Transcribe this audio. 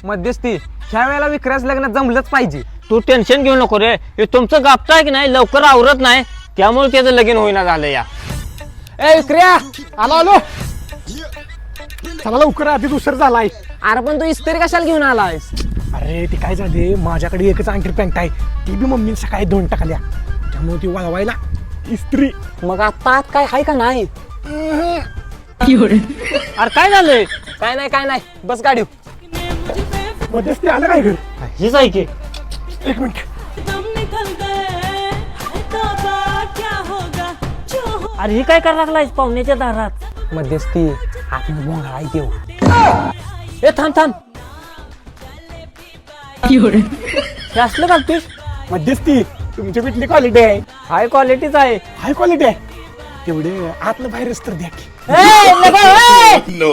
मध्यस्थी ह्या वेळेला विक्रास लग्न जमलंच पाहिजे. तू टेन्शन घेऊ नको रे. हे तुमचं गापता आहे की नाही लवकर आवरत नाही त्यामुळे त्याचं लगीन होईना झालं या. ए विक्र्या आलो आलो. चला लवकर आधी दुसरं झालाय. अरे पण तू इस्त्री कशाला घेऊन आलायस? अरे ती काय झाले माझ्याकडे एकच अंडर पॅन्ट आहे ती बी मम्मीने सकाळी 2 टाकल्या त्यामुळे ती वळवायला इस्त्री. मग आता आत काय हाय का नाही? अरे काय झालंय? काय नाही बस गाडी. मध्यस्थी आलं काय घर? हीच आहे की. एक मिनिट. अरे ही काय करायला लागलाय पाहुण्याच्या दारात? मध्यस्थी आतमध्ये बोंगळा आहे देव. ए थांब. हे असलं घालतोस? मध्यस्थी तुमची कुठली क्वालिटी आहे? हाय क्वालिटीच आहे. हाय क्वालिटी आहे तेवढे आतलं बाहेरच तर द्या की. ए, नको, ए! No.